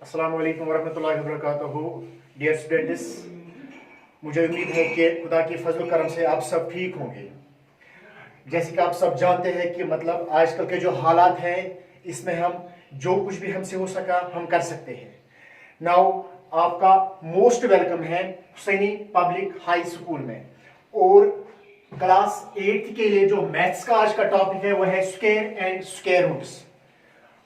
अस्सलामु अलैकुम वरहमतुल्लाहि वबरकातुहू। डियर स्टूडेंट्स, मुझे उम्मीद है कि खुदा की फजल करम से आप सब ठीक होंगे। जैसे कि आप सब जानते हैं कि मतलब आजकल के जो हालात हैं इसमें हम जो कुछ भी हमसे हो सका हम कर सकते हैं। नाउ आपका मोस्ट वेलकम है हुसैनी पब्लिक हाई स्कूल में। और क्लास 8 के लिए जो मैथ्स का आज का टॉपिक है वह है स्क्वायर एंड स्क्वायर रूट्स।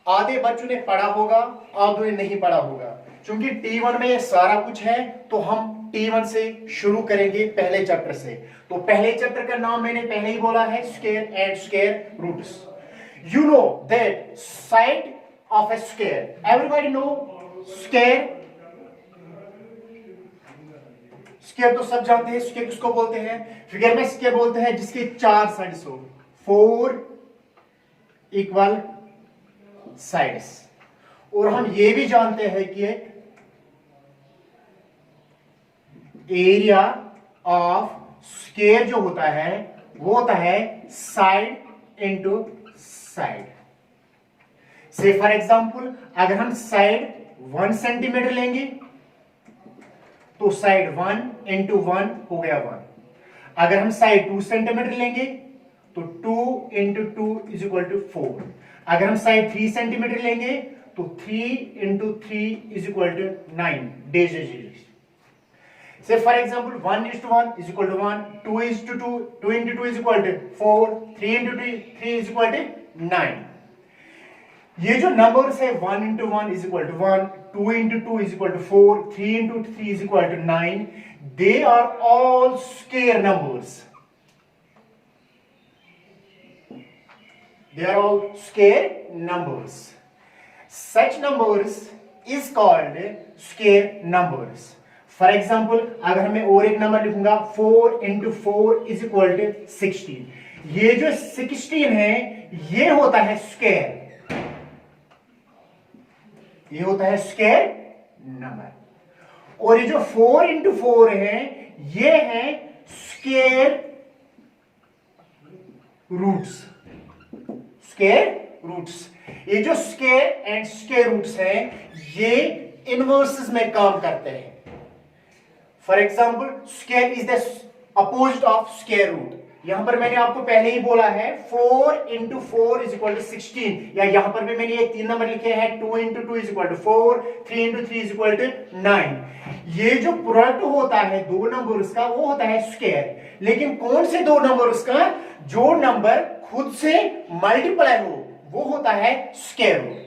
आधे बच्चों ने पढ़ा होगा, आधे ने नहीं पढ़ा होगा। क्योंकि T1 में ये सारा कुछ है तो हम T1 से शुरू करेंगे पहले चैप्टर से। तो पहले चैप्टर का नाम मैंने पहले ही बोला है square and square roots. You know that side of a square, everybody know square. Square तो सब जानते हैं, स्क्वायर किसको बोलते हैं? फिगर में स्क्वायर बोलते हैं जिसके 4 साइड्स हो, 4 इक्वल साइड्स। और हम ये भी जानते हैं कि एरिया ऑफ स्क्वायर जो होता है वो होता है साइड इनटू साइड। से फॉर एग्जांपल अगर हम साइड 1 सेंटीमीटर लेंगे तो साइड 1 इंटू 1 हो गया 1। अगर हम साइड 2 सेंटीमीटर लेंगे तो 2 इंटू 2 इज इक्वल टू 4। अगर हम साइड 3 सेंटीमीटर लेंगे तो 3 into 3 is equal to 9 days. Say for example 1 is to 1 is equal to 1, 2 is to 2, 2 into 2 is equal to 4, 3 into 3 is equal to 9। ये जो numbers है 1 into 1 is equal to 1, 2 into 2 is equal to 4, 3 into 3 is equal to 9, they are all square numbers। They are all square numbers. Such numbers is called square numbers. For example, अगर मैं और एक number लिखूंगा 4 into 4 is equal to 16। ये जो 16 है ये होता है स्क्वायर, ये होता है स्क्वायर नंबर। और ये जो 4 into 4 है ये है स्क्वायर रूट्स। स्क्वायर रूट्स, ये जो स्क्वायर एंड स्क्वायर रूट्स हैं ये इनवर्सेस में काम करते हैं। For example square is the opposite of square root. यहां पर मैंने आपको पहले ही बोला है 4 into 4 is equal to 16, या यहां पर भी मैंने ये 3 नंबर लिखे हैं 2 into 2 is equal to 4, 3 into 3 is equal to 9। ये जो प्रोडक्ट होता है दो नंबर्स का वो होता है स्क्वायर। लेकिन कौन से दो नंबर्स का? जो नंबर खुद से मल्टीप्लाई हो वो होता है स्क्वायर रूट।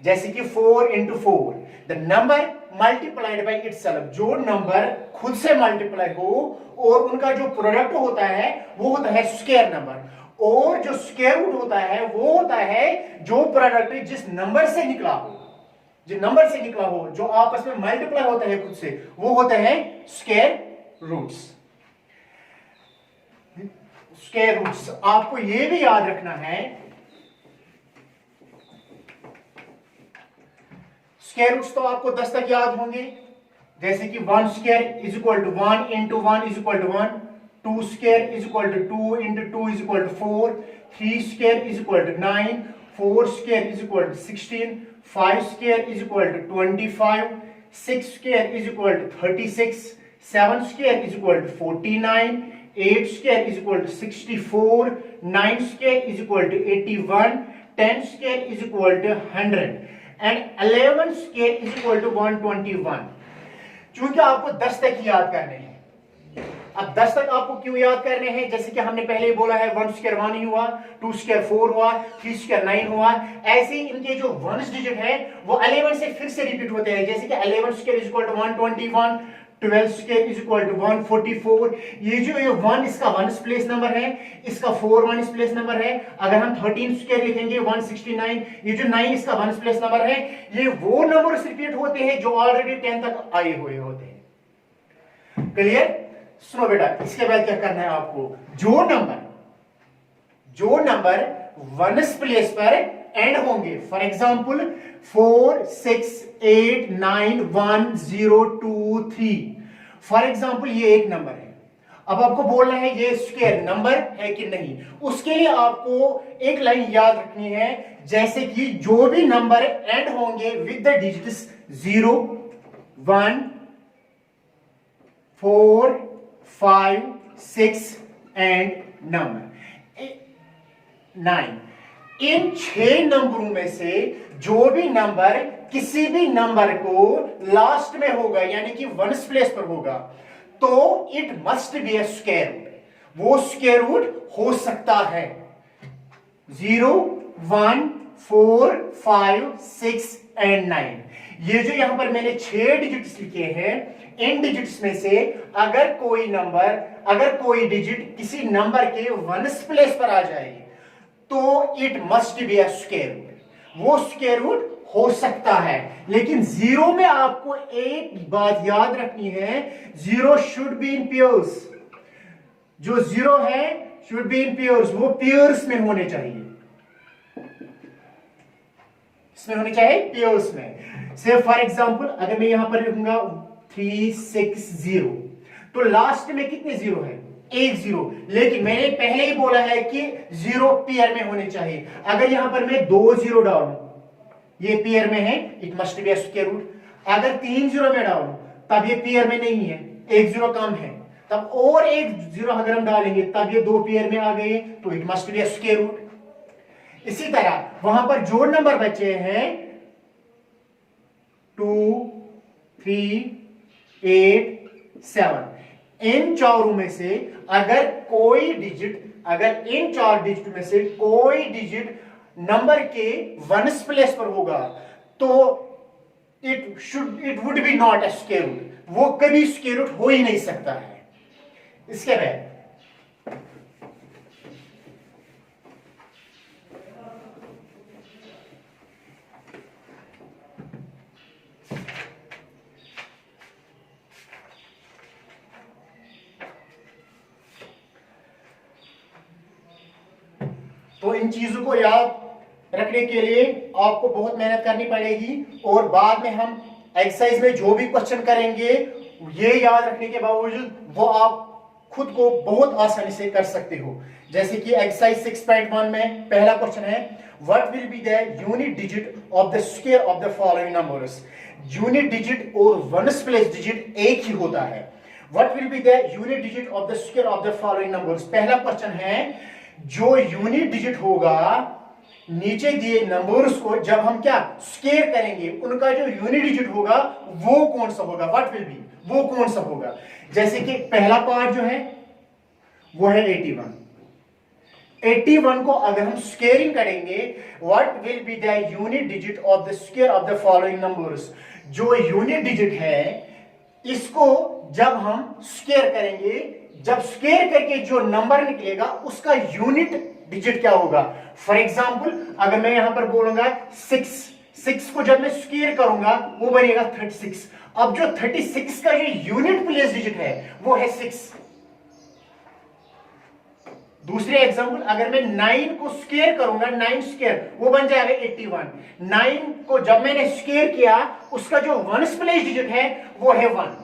जैसे कि 4 into 4, the number multiplied by itself. जो नंबर खुद से मल्टीप्लाई हो और उनका जो प्रोडक्ट होता है वो होता है स्क्वायर नंबर। और जो स्क्वायर रूट होता है वो होता है जो प्रोडक्ट जिस नंबर से निकला हो, जो नंबर से निकला हो, जो आपस में मल्टीप्लाई होता है खुद से, वो होते हैं स्क्वायर रूट्स। स्क्वायर रूट्स आपको ये भी याद रखना है, स्क्वायर रूट्स तो आपको 10 तक याद होंगे। जैसे कि 1 square is equal to 1 into 1 is equal to 1, 2 square is equal to 2 into 2 is equal to 4, 3 square is equal to 9, 4 square is equal to 16, 5 square is equal to 25, 6 square is equal to 36, 7 square is equal to 49, 8 square is equal to 64, 9 square is equal to 81, 10 square is equal to 100 and 11 square is equal to 121। चूंकि आपको 10 तक याद करने हैं। अब 10 तक आपको क्यों याद करने हैं? जैसे कि हमने पहले ही बोला है 1 स्क्वायर 1 ही हुआ, 2 स्क्वायर 4 हुआ, 3 स्क्वायर 9 हुआ। ऐसे ही इनके जो 1 डिजिट है वो 11 से फिर से रिपीट होते हैं। जैसे कि 11 square is equal to 121, 12 square is equal to 144। ये जो ये 1 इसका 1 प्लेस नंबर है, इसका 4 1 प्लेस नंबर है। अगर हम 13 स्क्वायर लिखेंगे 169, ये जो 9 इसका 1 प्लेस नंबर है। ये वो नंबर्स रिपीट होते हैं जो ऑलरेडी 10 तक आए हुए होते हैं। क्लियर? सुनो बेटा, इसके बाद क्या करना है आपको? जो नंबर 1 प्लेस पर एंड होंगे, फॉर एग्जांपल 4 6 8 9 1 0 2 3, फॉर एग्जांपल ये एक नंबर है। अब आपको बोलना है ये स्क्वायर नंबर है कि नहीं। उसके लिए आपको एक लाइन याद रखनी है, जैसे कि जो भी नंबर एंड होंगे with the digits 0, 1, 4, 5, 6 and number 9, इन 6 नंबरों में से जो भी नंबर किसी भी नंबर को लास्ट में होगा यानी कि वंस प्लेस पर होगा, तो it must be a square root. वो स्क्वायर रूट हो सकता है 0, 1, 4, 5, 6 एंड 9। ये जो यहां पर मैंने 6 डिजिट्स लिखे हैं, इन डिजिट्स में से अगर कोई डिजिट किसी नंबर के वंस प्लेस पर आ जाए तो it must be a square root. वो स्क्वायर रूट हो सकता है, लेकिन 0 में आपको एक बात याद रखनी है, 0 शुड बी इन पेयर्स। जो 0 है शुड बी इन पेयर्स, वो पेयर्स में होने चाहिए। इसमें होने चाहिए पेयर्स में। से फॉर एग्जांपल अगर मैं यहां पर लिखूंगा 3, 6, 0, तो लास्ट में कितने 0 है? एक 0, लेकिन मैंने पहले ही बोला है कि 0 पेयर में होने चाहिए। अगर यहां पर मैं 2 0 डालूं, ये पेयर में है, it must be a square root. अगर 3 0 में डालूं तब ये पेयर में नहीं है, एक 0 कम है, तब और एक 0 अगर हम डालेंगे तब ये 2 पेयर में आ गए, तो it must be a square root. इसी तरह वहां पर जो नंबर बचे हैं 2, 3, 8, 7, इन चारों में से अगर इन 4 डिजिट में से कोई डिजिट नंबर के वंस प्लेस पर होगा तो it would be not a square root. वो कभी स्क्वायर रूट हो ही नहीं सकता है। इसके बाद तो इन चीजों को याद रखने के लिए आपको बहुत मेहनत करनी पड़ेगी, और बाद में हम एक्सरसाइज में जो भी क्वेश्चन करेंगे ये याद रखने के बावजूद वो आप खुद को बहुत आसानी से कर सकते हो। जैसे कि एक्सरसाइज 6.1 में पहला क्वेश्चन है, what will be the unit digit of the square of the following numbers. Unit digit और वंस प्लेस डिजिट एक ही होता है। What will be the unit digit of the square of the following numbers. पहला question है, जो unit digit होगा नीचे दिए नंबर्स को जब हम क्या स्क्वायर करेंगे, उनका जो यूनिट डिजिट होगा वो कौन सा होगा, व्हाट विल बी, वो कौन सा होगा। जैसे कि पहला पार्ट जो है वो है 81। 81 को अगर हम स्क्वायरिंग करेंगे, what will be the unit digit of the square of the following numbers. जो यूनिट डिजिट है इसको जब हम स्क्वायर करेंगे, जब स्क्वायर करके जो नंबर निकलेगा उसका यूनिट डिजिट क्या होगा। फॉर एग्जांपल अगर मैं यहां पर बोलूंगा 6 को जब मैं स्क्वायर करूंगा वो बनेगा 36। अब जो 36 का जो यूनिट प्लेस डिजिट है वो है 6। दूसरे एग्जांपल अगर मैं 9 को स्क्वायर करूंगा, 9 स्क्वायर वो बन जाएगा 81। 9 को जब मैंने स्क्वायर किया उसका जो वंस प्लेस डिजिट है वो है 1।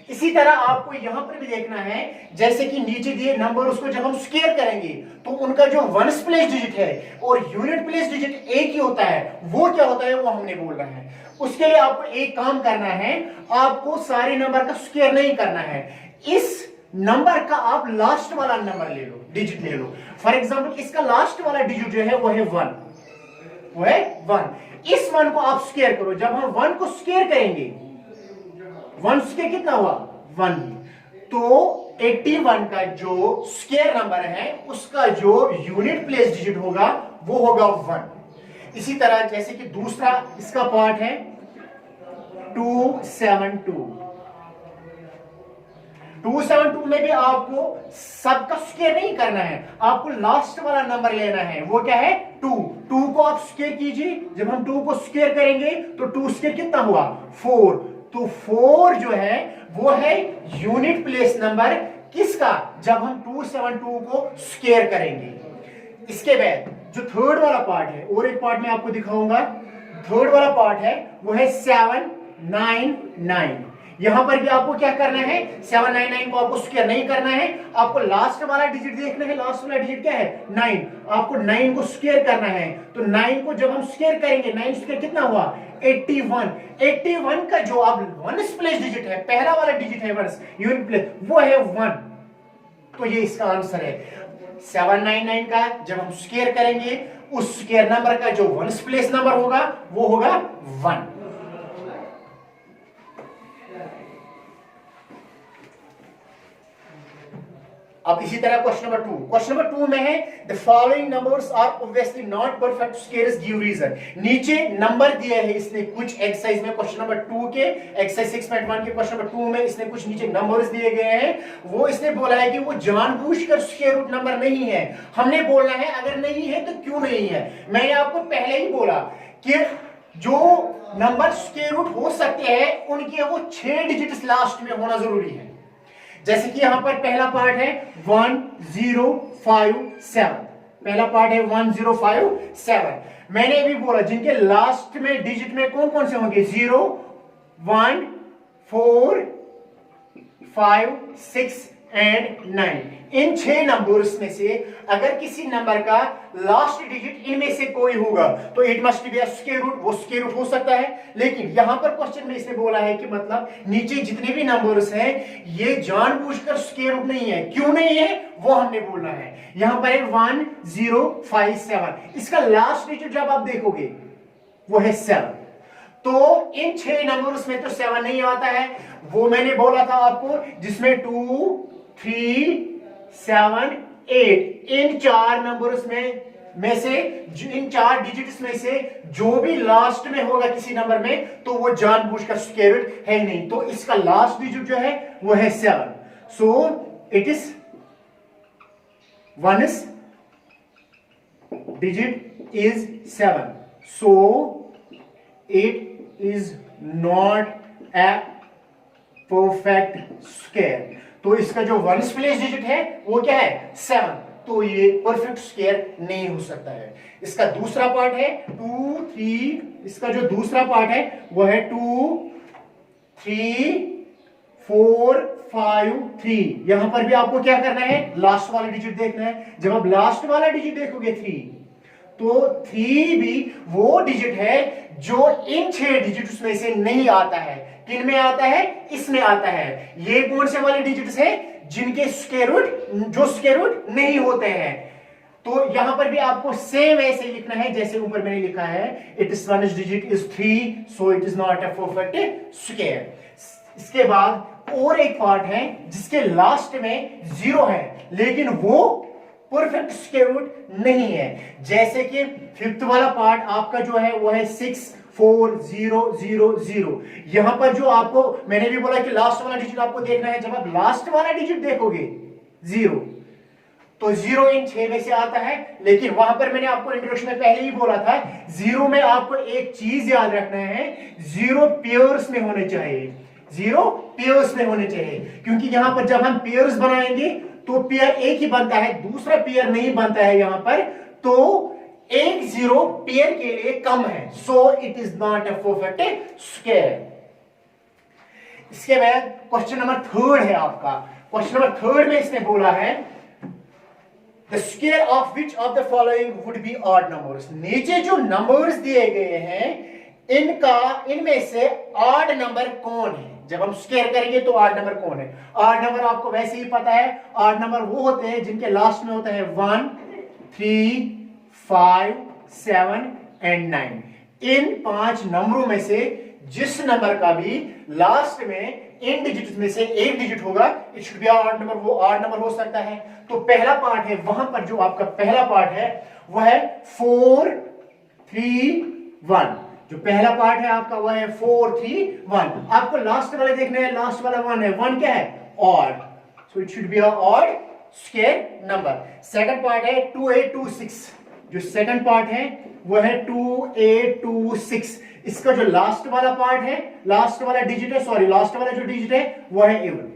इसी तरह आपको यहां पर भी देखना है, जैसे कि नीचे दिए नंबर उसको जब हम स्क्वायर करेंगे तो उनका जो वंस प्लेस डिजिट है और यूनिट प्लेस डिजिट एक ही होता है, वो क्या होता है वो हमने बोलना है। उसके लिए आपको एक काम करना है, आपको सारे नंबर का स्क्वायर नहीं करना है, इस नंबर का आप लास्ट वाला नंबर ले लो, डिजिट ले लो। फॉर एग्जांपल इसका लास्ट वाला डिजिट जो है वो है 1, वो है 1। इस 1 को आप स्क्वायर करो, जब हम 1 को स्क्वायर करेंगे 1 स्क्वायर कितना हुआ 1, तो 81 का जो स्क्वायर नंबर है उसका जो यूनिट प्लेस डिजिट होगा वो होगा 1। इसी तरह जैसे कि दूसरा इसका पार्ट है 272। 272 में भी आपको सबका स्क्वायर नहीं करना है, आपको लास्ट वाला नंबर लेना है, वो क्या है 2। 2 को आप स्क्वायर कीजिए, जब हम 2 को स्क्वायर करेंगे तो 2 स्क्वायर कितना हुआ 4। तो 4 जो है वो है यूनिट प्लेस नंबर किसका, जब हम 272 को स्क्वायर करेंगे। इसके बाद जो थर्ड वाला पार्ट है, और एक पार्ट मैं आपको दिखाऊंगा, थर्ड वाला पार्ट है वो है 7, 9, 9। यहां पर भी आपको क्या करना है, 799 को आपको स्क्वायर नहीं करना है, आपको लास्ट वाला डिजिट देखना है। लास्ट वाला डिजिट क्या है, 9। आपको 9 को स्क्वायर करना है, तो 9 को जब हम स्क्वायर करेंगे, 9 स्क्वायर कितना हुआ, 81। 81 का जो अब वंस प्लेस डिजिट है, पहला वाला डिजिट है वंस यूनिट प्लेस, वो है 1। तो ये इसका आंसर है। 799 का जब हम स्क्वायर करेंगे, उस स्क्वायर नंबर का जो वंस प्लेस नंबर होगा वो होगा 1। अब इसी तरह क्वेश्चन नंबर 2, क्वेश्चन नंबर 2 में है the following numbers are obviously not perfect squares, give reason. नीचे नंबर दिया है इसने कुछ एक्सरसाइज में, क्वेश्चन नंबर 2 के एक्सरसाइज 6.1 के क्वेश्चन नंबर 2 में इसने कुछ नीचे नंबर्स दिए गए हैं। वो इसने बोला है कि वो जानबूझकर स्क्वायर रूट नंबर नहीं है। हमने बोलना है अगर नहीं है तो क्यों नहीं है। मैंने आपको पहले ही बोला कि जो नंबर स्क्वायर रूट हो सकते हैं उनके वो 6 डिजिट्स लास्ट में होना जरूरी है। जैसे कि यहां पर पहला पार्ट है 1057, पहला पार्ट है 1057। मैंने भी बोला जिनके लास्ट में डिजिट में कौन कौन से होंगे, 0 1 4 5 6 एंड 9। इन 6 नंबर्स में से अगर किसी नंबर का लास्ट डिजिट इनमें से कोई होगा तो it must be a square root, वो स्क्वायर रूट हो सकता है। लेकिन यहां पर क्वेश्चन में इसने बोला है कि मतलब नीचे जितने भी नंबर्स हैं ये जानबूझकर स्क्वायर रूट नहीं है। क्यों नहीं है वो हमने बोलना है। यहां पर है 1057, इसका लास्ट डिजिट जब आप देखोगे वो है 7। तो इन 6 नंबर्स में तो 7 नहीं आता है। वो मैंने बोला था आपको जिसमें 2 3 7 8, इन 4 नंबर्स में से इन 4 डिजिट्स में से जो भी लास्ट में होगा किसी नंबर में तो वो जानबूझकर स्क्वायर रूट है नहीं। तो इसका लास्ट डिजिट जो है वो है 7। So it is ones digit is 7, so it is not a perfect square. तो इसका जो वंस प्लेस डिजिट है वो क्या है, 7। तो ये परफेक्ट स्क्वायर नहीं हो सकता है। इसका दूसरा पार्ट है 2 3, इसका जो दूसरा पार्ट है वो है 2 3 4 5 3। यहां पर भी आपको क्या करना है, लास्ट वाला डिजिट देखना है। जब आप लास्ट वाला डिजिट देखोगे 3, तो 3 भी वो डिजिट है जो इन 6 डिजिट्स में से नहीं आता है। किन में आता है, इसमें आता है। ये कौन से वाले डिजिट्स हैं जिनके स्क्वायर रूट, जो स्क्वायर रूट नहीं होते हैं। तो यहां पर भी आपको सेम ऐसे लिखना है जैसे ऊपर मैंने लिखा है, it is one digit is 3, so it is not a perfect square. इसके बाद और एक पार्ट है जिसके लास्ट में 0 है लेकिन वो परफेक्ट स्क्वायर रूट नहीं है। जैसे कि 5th वाला पार्ट आपका जो है वो है 6 4 0 0 0। यहां पर जो आपको मैंने भी बोला कि लास्ट वाला डिजिट आपको देखना है। जब आप लास्ट वाला डिजिट देखोगे 0, तो 0 इन 6 में से आता है। लेकिन वहां पर मैंने आपको इंट्रोडक्शन में पहले ही बोला था 0 में आपको एक चीज याद रखना है, 0 पेयर्स में होने चाहिए, 0 पेयर्स में होने चाहिए। क्योंकि यहां पर जब हम पेयर्स बनाएंगे तो पेयर एक ही बनता है, दूसरा पेयर नहीं बनता है यहां पर। तो एक 0 पेयर के लिए कम है, so it is not a perfect square. इसके बाद क्वेश्चन नंबर 3 है आपका। क्वेश्चन नंबर 3 में इसने बोला है the square of which of the following would be odd numbers. नीचे जो नंबर्स दिए गए हैं इनमें से ऑड नंबर कौन है। जब हम स्क्वायर करेंगे तो ऑड नंबर कौन है। ऑड नंबर आपको वैसे ही पता है, ऑड नंबर वो होते हैं जिनके लास्ट में होता है 1 3 5 7 एंड 9। इन 5 नंबरों में से जिस नंबर का भी लास्ट में इन डिजिट में से एक डिजिट होगा it should be odd number, वो ऑड नंबर हो सकता है। तो पहला पार्ट है, वहां पर जो आपका पहला पार्ट है वह है 4 3 1। जो पहला पार्ट है आपका वह है 4 3 1। आपको लास्ट वाले देखना है, लास्ट वाला 1 है। 1 क्या है, odd, so it should be a odd square number. Second part है 2 8 2 6। जो सेकंड पार्ट है वो है 2 8 2 6। इसका जो लास्ट वाला पार्ट है, लास्ट वाला डिजिट है, सॉरी लास्ट वाला जो डिजिट है वो है even.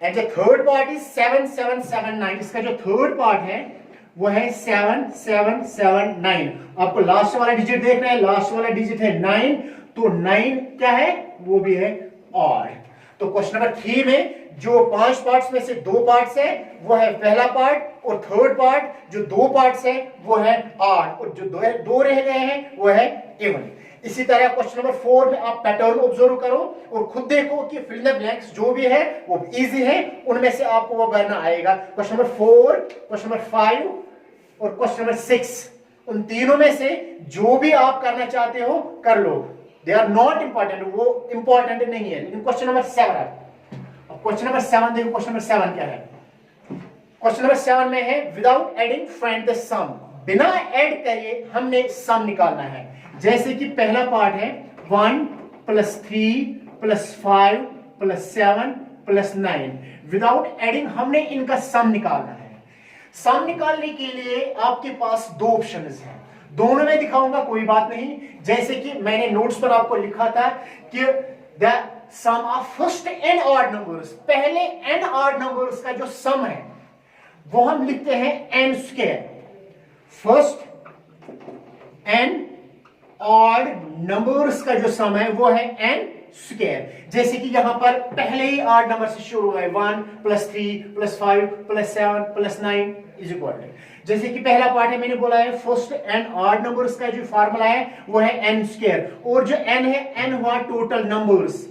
And the third part is 7 7 7 9। इसका जो थर्ड पार्ट है वो है 7 7 7 9। आपको लास्ट वाला डिजिट देखना है, लास्ट वाला डिजिट है 9। तो 9 क्या है, वो भी है ऑड। तो क्वेश्चन नंबर 3 में जो 5 पार्ट्स में से 2 पार्ट्स है वो है पहला पार्ट, और थर्ड पार्ट जो 2 पार्ट्स है वो है ऑड, और जो दो रह गए हैं वो है इवन। इसी तरह क्वेश्चन नंबर 4 में आप पैटर्न ऑब्जर्व करो और खुद देखो कि फिल द ब्लैंक्स जो भी है वो इजी है, उनमें से आपको वो भरना आएगा। क्वेश्चन नंबर 4, क्वेश्चन नंबर 5 और क्वेश्चन नंबर 6, उन तीनों में से जो भी आप करना चाहते हो कर लो, दे आर नॉट इंपॉर्टेंट, वो इंपॉर्टेंट नहीं है। लेकिन क्वेश्चन नंबर 7, अब क्वेश्चन नंबर 7 देखो, क्वेश्चन नंबर 7 क्या है। क्वेश्चन नंबर 7 में है विदाउट एडिंग फाइंड द सम, बिना ऐड करे हमने सम निकालना है। जैसे कि पहला पार्ट है 1 + 3 + 5 + 7 + 9, विदाउट एडिंग हमने इनका सम निकालना है। सम निकालने के लिए आपके पास 2 ऑप्शंस हैं, दोनों में दिखाऊंगा, कोई बात नहीं। जैसे कि मैंने नोट्स पर आपको लिखा था कि the sum of first and odd numbers, पहले एंड ऑड नंबर्स का जो सम है वो हम लिखते हैं n²। First and odd numbers का जो सम है वो है n²। जैसे कि यहां पर पहले ही ऑड नंबर से शुरू है 1 + 3 + 5 + 7 + 9 इज इक्वल। जैसे कि पहला पार्ट है, मैंने बोला है फर्स्ट एंड ऑड नंबर्स का जो फार्मूला है वो है n², और जो n है, n हुआ टोटल नंबर्स,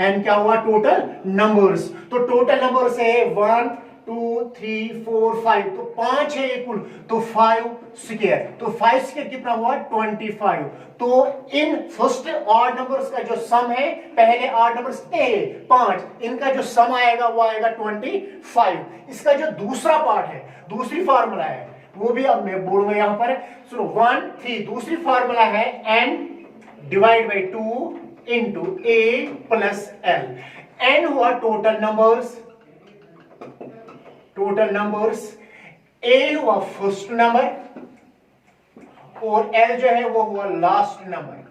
n क्या हुआ, टोटल नंबर्स। तो टोटल नंबर्स है 1 2 3 4 5, तो 5 है कुल, तो 5², तो 5² कितना हुआ 25। तो इन फर्स्ट ऑड नंबर्स का जो सम है, पहले ऑड नंबर्स कितने 5, इनका जो सम आएगा वो आएगा 25। इसका जो दूसरा पार्ट है, दूसरी फार्मूला है, वो भी अब मैं बोलूंगा यहां पर, सुनो 1 3, दूसरी फार्मूला है n / 2 × a + l। n हुआ टोटल नंबर्स, a हुआ फर्स्ट नंबर, और l जो है वो हुआ लास्ट नंबर।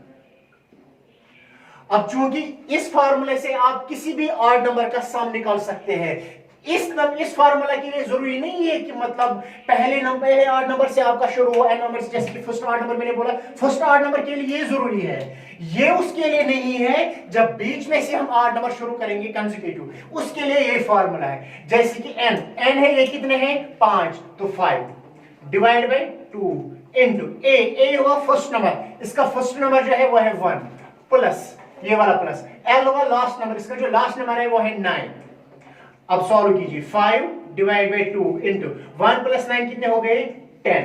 अब चूंकि इस फार्मूले से आप किसी भी ऑड नंबर का सम निकाल सकते हैं। इस फार्मूला के लिए जरूरी नहीं है कि मतलब पहले ऑड नंबर से आपका शुरू हो, n नंबर से, जैसे कि फर्स्ट ऑड नंबर मैंने बोला, फर्स्ट ऑड नंबर के लिए ये जरूरी है, ये उसके लिए नहीं है जब बीच में से हम ऑड नंबर शुरू करेंगे कंसेक्यूटिव, उसके लिए ये फार्मूला है। जैसे कि n है, ये कितने हैं 5, तो 5 / 2 × a हुआ फर्स्ट नंबर, इसका फर्स्ट नंबर जो है वो है 1 प्लस ये वाला प्लस, l हुआ लास्ट नंबर, इसका जो लास्ट नंबर है वो है 9। अब सॉल्व कीजिए, 5 / 2 × 1 + 9 कितने हो गए 10,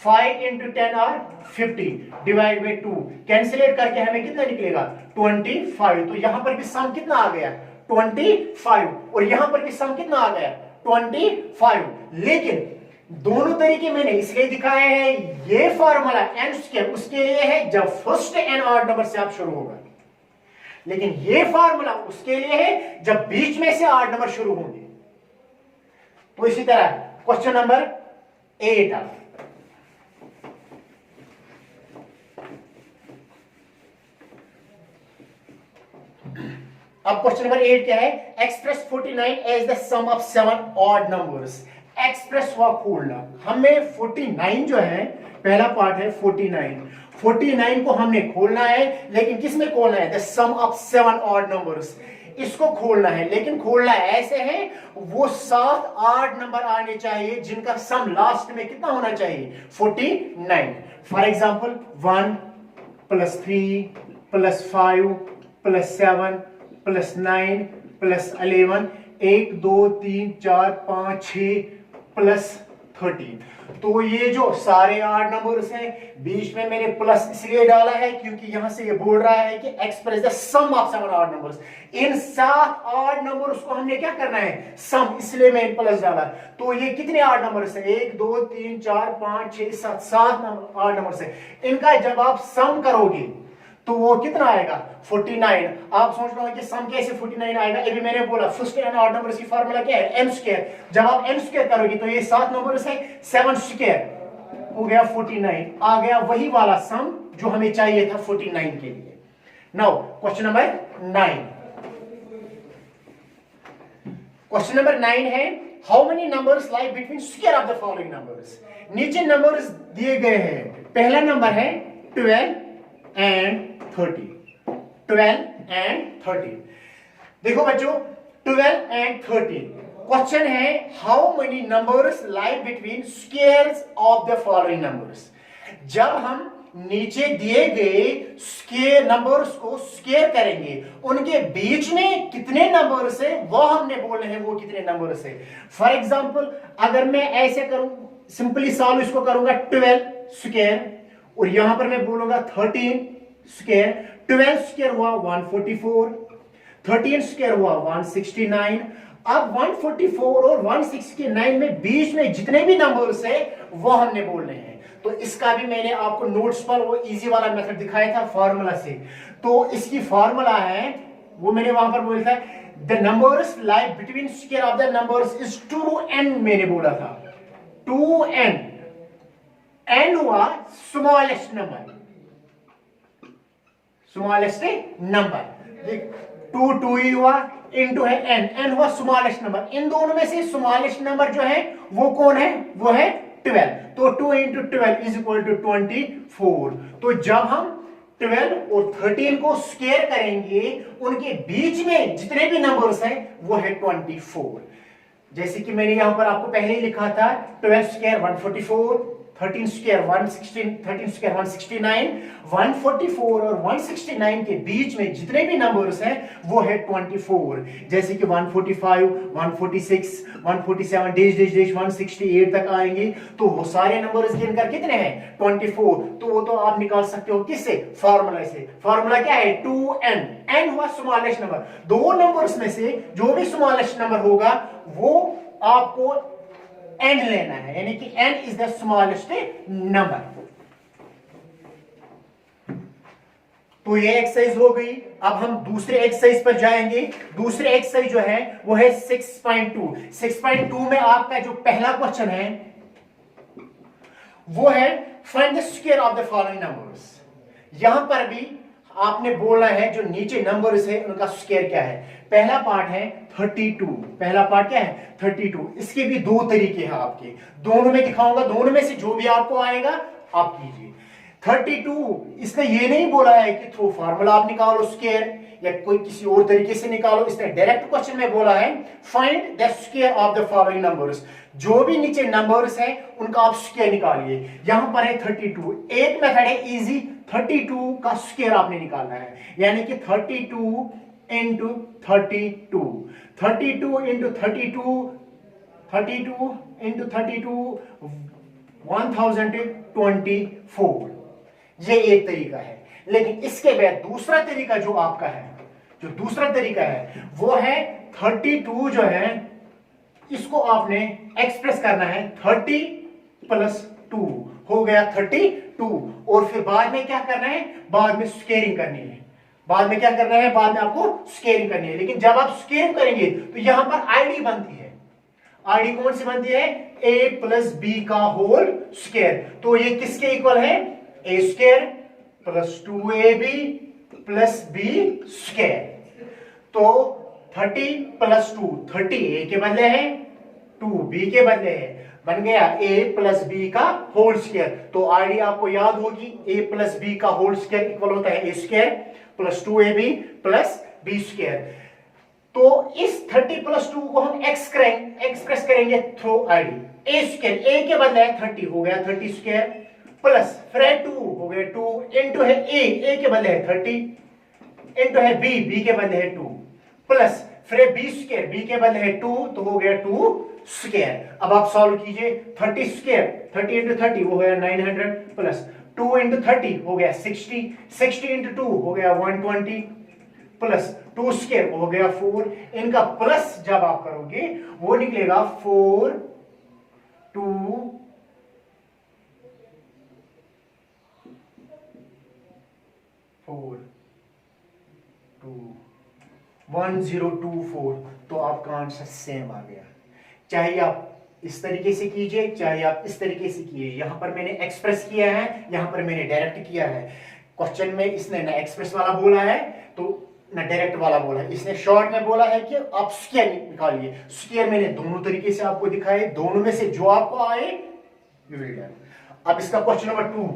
5 × 10 और 50 / 2, कैंसिलेट करके हमें कितना निकलेगा 25। तो यहां पर भी सम कितना आ गया 25, और यहां पर भी सम कितना आ गया 25। लेकिन दोनों तरीके मैंने इसलिए दिखाए हैं, ये फार्मूला n² उसके लिए है जब फर्स्ट एंड ऑड नंबर से आप शुरू होगा, लेकिन ये फार्मूला उसके लिए है जब बीच में से ऑड नंबर शुरू होंगे। तो इसी तरह क्वेश्चन नंबर 8, अब क्वेश्चन नंबर 8 क्या है, express 49 as the sum of 7 odd numbers. Express हुआ खोलना, हमें 49 जो है, पहला पार्ट है 49 को हमने खोलना है, लेकिन किस में खोलना है, the sum of 7 odd numbers, इसको खोलना है। लेकिन खोलना ऐसे है, वो 7 ऑड नंबर आने चाहिए जिनका सम लास्ट में कितना होना चाहिए 49। For example 1 + 3 + 5 + 7 + 9 + 11, 1 2 3 4 5 6 + 13। तो ये जो सारे ऑड नंबर्स हैं, बीच में मैंने प्लस इसलिए डाला है क्योंकि यहां से ये बोल रहा है कि express the sum of 7 odd नंबर्स। इन 7 ऑड नंबर्स को हमने क्या करना है सम, इसलिए मैं प्लस डाला। तो ये कितने ऑड नंबर्स हैं 1 2 3 4 5 6 7, 7 ऑड नंबर्स हैं। इनका जब आप सम करोगे तो वो कितना आएगा 49। आप सोच रहे हो कि सम कैसे 49 आएगा, ये भी मैंने बोला फर्स्ट एंड ऑड नंबर्स की फार्मूला क्या है n²। जब आप n² करोगे तो ये 7 नंबर्स है, 7² हो गया 49, आ गया वही वाला सम जो हमें चाहिए था 49 के लिए। Now question number 9, question number 9 है how many numbers lie between square of the following numbers. नीचे नंबर्स दिए गए हैं, पहला नंबर है 12 and 30, 12 एंड 13। देखो बच्चों 12 एंड 13 क्वेश्चन है, how many numbers lie between squares of the following numbers. जब हम नीचे दिए गए स्क्वायर नंबर्स को स्क्वायर करेंगे, उनके बीच में कितने नंबर्स है वो हमने बोलने हैं, वो कितने नंबर्स है। फॉर एग्जांपल अगर मैं ऐसे करूं, सिंपली सॉल्व इसको करूंगा 12 स्क्वायर और यहां पर मैं बोलूंगा 13 स्क्वायर। 12 स्क्वायर हुआ 144, 13 स्क्वायर हुआ 169। अब 144 और 169 में बीच में जितने भी नंबर्स है वो हमने बोलने हैं। तो इसका भी मैंने आपको नोट्स पर वो इजी वाला मेथड दिखाया था फार्मूला से। तो इसकी फार्मूला है वो मैंने वहां पर बोला था, the numbers lie between square of the numbers is 2n, मैंने बोला था 2n। n हुआ स्मॉलेस्ट नंबर, स्मॉलेस्ट नंबर, 2 ही हुआ, इनटू है n हुआ स्मॉलेस्ट नंबर। इन दोनों में से स्मॉलेस्ट नंबर जो है वो कौन है, वो है 12। तो 2 इंटू 12 इज इक्वल टू 24। तो जब हम 12 और 13 को स्क्वायर करेंगे, उनके बीच में जितने भी नंबर्स हैं वो है 24। जैसे कि मैंने यहां पर आपको पहले ही लिखा था, 12 स्क्वायर 144, 13 स्क्वायर 116, 13 स्क्वायर 169, 144 और 169 के बीच में जितने भी नंबर्स हैं वो है 24। जैसे कि 145, 146, 147 डेश डेश डेश 168 तक आएंगे, तो वो सारे नंबर्स गिनकर कितने हैं 24। तो वो तो आप निकाल सकते हो किससे, फार्मूला से। फार्मूला क्या है 2n, n हुआ स्मॉलेस्ट नंबर। दो नंबर्स में से जो भी स्मॉलेस्ट नंबर होगा वो आपको n लेना है, यानी कि n is the smallest number. तो ये एक्सरसाइज हो गई। अब हम दूसरे एक्सरसाइज पर जाएंगे। दूसरे एक्सरसाइज जो है वो है 6.2। 6.2 में आपका जो पहला क्वेश्चन है वो है find the square of the following numbers. यहां पर भी आपने बोला है जो नीचे नंबर्स है उनका स्क्वायर क्या है। पहला पार्ट है 32, पहला पार्ट क्या है 32। इसके भी दो तरीके हैं आपके, दोनों में दिखाऊंगा, दोनों में से जो भी आपको आएगा आप कीजिए। 32 इसने ये नहीं बोला है कि थ्रू फार्मूला आप निकालो स्क्वायर या कोई किसी और तरीके से निकालो, इसने डायरेक्ट क्वेश्चन में बोला है find the square of the following numbers. जो भी नीचे नंबर्स हैं उनका आप स्क्वायर निकालिए। यहां पर है 32। एक मेथड है इजी, 32 का स्क्वायर आपने निकालना है, यानी कि 32 इंटू 32, 32 इंटू 32, 32 इंटू 32 1024। ये एक तरीका है। लेकिन इसके बाद दूसरा तरीका जो आपका है, जो दूसरा तरीका है वो है 32 जो है इसको आपने एक्सप्रेस करना है 30 प्लस 2 हो गया 32। और फिर बाद में क्या करना है, बाद में स्क्वेयरिंग करनी है। बाद में क्या करना है, बाद में आपको स्क्वेयरिंग करनी है। लेकिन जब आप स्क्वेयरिंग करेंगे तो यहां पर आईडी बनती है। आईडी कौन सी बनती है, a प्लस बी का होल स्क्वायर। तो ये किसके इक्वल है, a square plus 2ab plus b square. तो 30 प्लस 2, 30 a के बदले है, 2 b के बदले है, बन गया a प्लस बी का होल स्क्वायर। तो आईडी आपको याद होगी, a प्लस बी का होल स्क्वायर इक्वल होता है a square plus 2ab plus b square. तो इस 30 प्लस 2 को हम एक्सप्रेस करेंगे through ID. a square, a के बदले है 30 हो गया 30 स्क्वायर प्लस फिर 2 हो गया 2 इंटू है a के बदले है 30 इंटू है b के बदले है 2 प्लस फिर b स्क्वायर, b के बदले है 2 तो हो गया 2 स्क्वायर। अब आप सॉल्व कीजिए 30 स्क्वायर, 30 इंटू 30 वो हो गया 900 प्लस 2 इंटू 30 हो गया 60, 60 इंटू 2 हो गया 120 प्लस 2 स्क्वायर हो गया 4। इनका प्लस जब आप करोगे वो निकलेगा 4 2 4 2 1024। तो आपका आंसर सेम आ गया। चाहे आप इस तरीके से कीजिए, चाहे आप इस तरीके से कीजिए। यहां पर मैंने एक्सप्रेस किया है, यहां पर मैंने डायरेक्ट किया है। क्वेश्चन में इसने ना एक्सप्रेस वाला बोला है तो ना डायरेक्ट वाला बोला है। इसने शॉर्ट में बोला है कि आप स्क्वायर निकालिए। स्क्वायर मैंने दोनों तरीके से आपको दिखाए, दोनों में से जो आपको आए यू विल डन। अब इसका क्वेश्चन नंबर 2